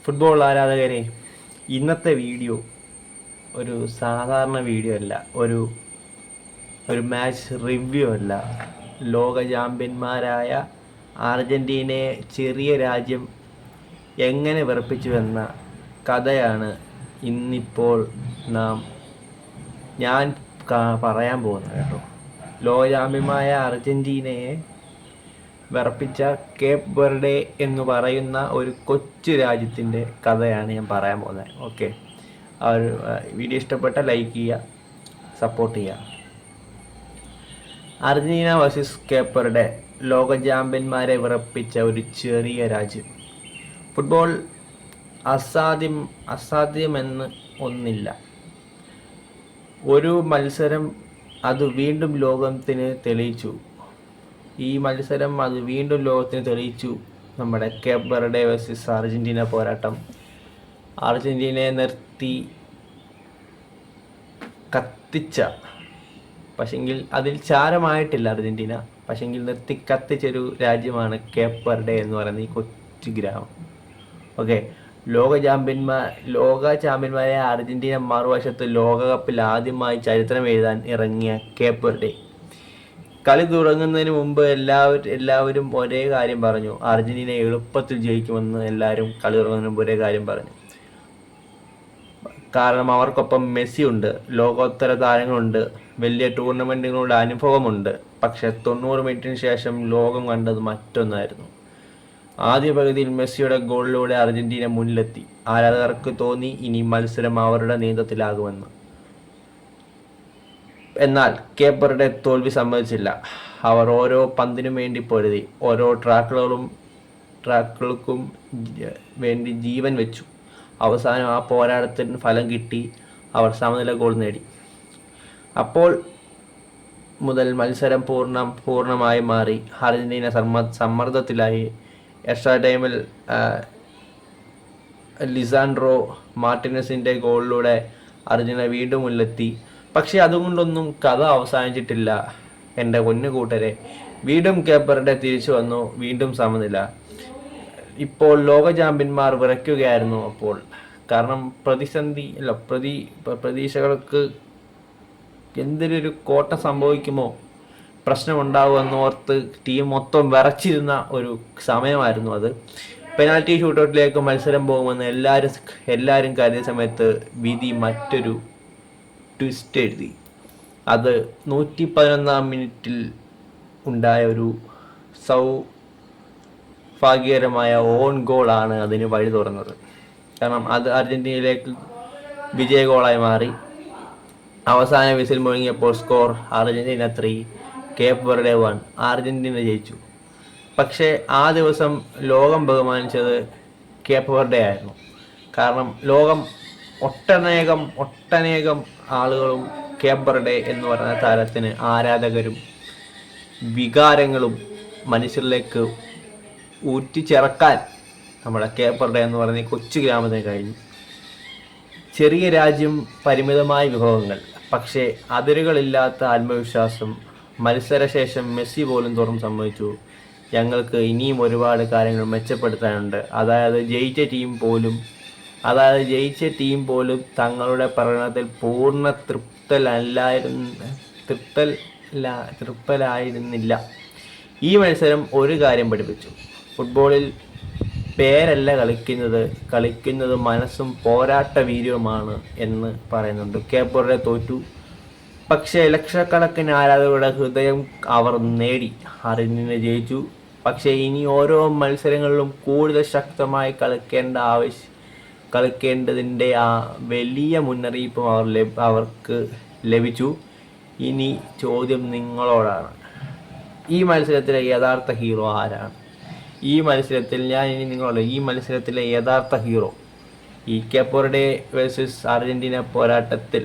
Football ആരാധകരെ, ഇന്നത്തെ video ഒരു സാധാരണ വീഡിയോ അല്ല, ഒരു മാച്ച് റിവ്യൂ അല്ല. ലോക ചാമ്പ്യന്മാരായ അർജൻറ്റീനയെ ചെറിയ രാജ്യം എങ്ങനെ വിറപ്പിച്ചുവെന്ന കഥയാണ് ഇന്നിപ്പോൾ ഞാൻ പറയാൻ പോകുന്നത് കേട്ടോ. ലോക ചാമ്പ്യന്മാരായ അർജൻറ്റീനയെ വിറപ്പിച്ച കേപ്പ് വെർഡെ എന്ന് പറയുന്ന ഒരു കൊച്ചു രാജ്യത്തിൻ്റെ കഥയാണ് ഞാൻ പറയാൻ പോകുന്നത്. ഓക്കെ, ആ ഒരു വീഡിയോ ഇഷ്ടപ്പെട്ട ലൈക്ക് ചെയ്യുക, സപ്പോർട്ട് ചെയ്യുക. അർജന്റീന വേഴ്സസ് കേപ്പ് വെർഡെ, ലോക ചാമ്പ്യന്മാരെ വിറപ്പിച്ച ഒരു ചെറിയ രാജ്യം. ഫുട്ബോൾ അസാധ്യമെന്ന് ഒന്നില്ല. ഒരു മത്സരം അത് വീണ്ടും ലോകത്തിന് തെളിയിച്ചു. ഈ മത്സരം അത് വീണ്ടും ലോകത്തിന് തെളിയിച്ചു. നമ്മുടെ കേപ്പ് വെർഡെ വേഴ്സസ് അർജന്റീന പോരാട്ടം. അർജന്റീനയെ നിർത്തി കത്തിച്ച, പക്ഷെങ്കിൽ അതിൽ ചാരമായിട്ടില്ല അർജന്റീന, പക്ഷെങ്കിൽ നിർത്തി കത്തിച്ചൊരു രാജ്യമാണ് കേപ്പ് വെർഡെ എന്ന് പറയുന്ന ഈ കൊച്ചു ഗ്രാമം. ഓക്കെ, ലോക ചാമ്പ്യന്മാരായ അർജന്റീന മറുവശത്ത് ലോകകപ്പിൽ ആദ്യമായി ചരിത്രം എഴുതാൻ ഇറങ്ങിയ കേപ്പ് വെർഡെ. കളി തുടങ്ങുന്നതിന് മുമ്പ് എല്ലാവരും ഒരേ കാര്യം പറഞ്ഞു. അർജന്റീന എളുപ്പത്തിൽ ജയിക്കുമെന്ന് എല്ലാവരും കളി തുടങ്ങുന്നതിന് മുമ്പ് ഒരേ കാര്യം പറഞ്ഞു. കാരണം അവർക്കൊപ്പം മെസ്സി ഉണ്ട്, ലോകോത്തര താരങ്ങളുണ്ട്, വലിയ ടൂർണമെന്റുകളുടെ അനുഭവമുണ്ട്. പക്ഷെ 90 മിനിറ്റിന് ശേഷം ലോകം കണ്ടത് മറ്റൊന്നായിരുന്നു. ആദ്യ പകുതിയിൽ മെസ്സിയുടെ ഗോളിലൂടെ അർജന്റീന മുന്നിലെത്തി. ആരാധകർക്ക് തോന്നി ഇനി മത്സരം അവരുടെ നിയന്ത്രണത്തിലാകുമെന്ന്. എന്നാൽ കേപ്പ് വെർഡെ തോൽവി സമ്മതിച്ചില്ല. അവർ ഓരോ പന്തിനും വേണ്ടി പൊരുതി, ഓരോ ട്രാക്കുകൾക്കും വേണ്ടി ജീവൻ വെച്ചു. അവസാനം ആ പോരാട്ടത്തിന് ഫലം കിട്ടി. അവർ സമനില ഗോൾ നേടി. അപ്പോൾ മുതൽ മത്സരം പൂർണ്ണമായി മാറി. അർജന്റീന സമ്മർദ്ദത്തിലായി. എക്സ്ട്രാ ടൈമിൽ ലിസാൻഡ്രോ മാർട്ടിനസിൻ്റെ ഗോളിലൂടെ അർജന്റീന വീണ്ടും മുന്നിലെത്തി. പക്ഷെ അതുകൊണ്ടൊന്നും കഥ അവസാനിച്ചിട്ടില്ല എൻ്റെ കുഞ്ഞുകൂട്ടരെ. വീണ്ടും കേപ്പ് വെർഡെ തിരിച്ചു വന്നു. വീണ്ടും സമനില. ഇപ്പോൾ ലോക ചാമ്പ്യന്മാർ വിറയ്ക്കുകയായിരുന്നു അപ്പോൾ. കാരണം പ്രതീക്ഷകൾക്ക് എന്തിനൊരു കോട്ടം സംഭവിക്കുമോ, പ്രശ്നമുണ്ടാവുമെന്ന് ഓർത്ത് ടീം മൊത്തം വിറച്ചിരുന്ന ഒരു സമയമായിരുന്നു അത്. പെനാൽറ്റി ഷൂട്ടൗട്ടിലേക്ക് മത്സരം പോകുമെന്ന് എല്ലാവരും കരുതിയ സമയത്ത് വിധി മറ്റൊരു ട്വിസ്റ്റ് എഴുതി. അത് 111-ാം മിനിറ്റിൽ ഉണ്ടായ ഒരു സൗഭാഗ്യകരമായ ഓൺ ഗോളാണ് അതിന് വഴി തുറന്നത്. കാരണം അത് അർജന്റീനയിലേക്ക് വിജയ ഗോളായി മാറി. അവസാന വിസിൽ മുഴങ്ങിയപ്പോൾ score Argentina 3, Cape Verde 1. Argentina ജയിച്ചു. പക്ഷേ ആ ദിവസം ലോകം ബഹുമാനിച്ചത് കേപ്പ് വെർഡെ ആയിരുന്നു. കാരണം ലോകം ഒട്ടനേകം ആളുകളും കേപ്പ് വെർഡെ എന്ന് പറയുന്ന താരത്തിന് ആരാധകരും വികാരങ്ങളും മനുഷ്യരിലേക്ക് ഊറ്റിച്ചിറക്കാൻ നമ്മുടെ കേപ്പ് വെർഡെ എന്ന് പറയുന്ന കൊച്ചു ഗ്രാമത്തിന് കഴിഞ്ഞു. ചെറിയ രാജ്യം, പരിമിതമായ വിഭവങ്ങൾ, പക്ഷേ അതിരുകളില്ലാത്ത ആത്മവിശ്വാസം. മത്സരശേഷം മെസ്സി പോലും തുറന്ന് സമ്മതിച്ചു, ഞങ്ങൾക്ക് ഇനിയും ഒരുപാട് കാര്യങ്ങൾ മെച്ചപ്പെടുത്താനുണ്ട്. അതായത് ജയിച്ച ടീം പോലും തങ്ങളുടെ പ്രകടനത്തിൽ പൂർണ്ണ തൃപ്തരായിരുന്നില്ല. ഈ മത്സരം ഒരു കാര്യം പഠിപ്പിച്ചു. ഫുട്ബോളിൽ പേരല്ല കളിക്കുന്നത് മനസ്സും പോരാട്ട വീര്യവുമാണ് എന്ന് പറയുന്നുണ്ട്. കേപ്പ് വെർഡെ തോറ്റു, പക്ഷേ ലക്ഷക്കണക്കിന് ആരാധകരുടെ ഹൃദയം അവർ നേടി. അർജന്റീന ജയിച്ചു. പക്ഷേ ഇനി ഓരോ മത്സരങ്ങളിലും കൂടുതൽ ശക്തമായി കളിക്കേണ്ടതിൻ്റെ ആ വലിയ മുന്നറിയിപ്പും അവർക്ക് ലഭിച്ചു. ഇനി ചോദ്യം നിങ്ങളോടാണ്. ഈ മത്സരത്തിലെ യഥാർത്ഥ ഹീറോ ആരാണ്? ഈ മത്സരത്തിലെ യഥാർത്ഥ ഹീറോ, ഈ കേപ്പ് വെർഡെ വേഴ്സസ് അർജന്റീന പോരാട്ടത്തിൽ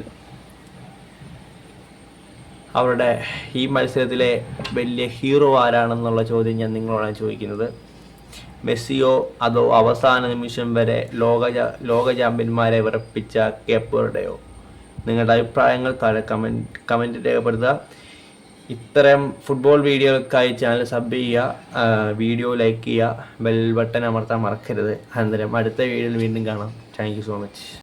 ഈ മത്സരത്തിലെ വലിയ ഹീറോ ആരാണെന്നുള്ള ചോദ്യം ഞാൻ നിങ്ങളോടാണ് ചോദിക്കുന്നത്. മെസ്സിയോ അതോ അവസാന നിമിഷം വരെ ലോക ചാമ്പ്യന്മാരെ വിറപ്പിച്ച കേപ്പ് വെർഡെയോ? നിങ്ങളുടെ അഭിപ്രായങ്ങൾ താഴെ കമൻറ്റ് രേഖപ്പെടുത്തുക. ഇത്തരം ഫുട്ബോൾ വീഡിയോകൾക്കായി ചാനൽ സബ് ചെയ്യുക, വീഡിയോ ലൈക്ക് ചെയ്യുക, ബെൽ ബട്ടൺ അമർത്താൻ മറക്കരുത്. അനന്തരം അടുത്ത വീഡിയോയിൽ വീണ്ടും കാണാം. Thank you so much.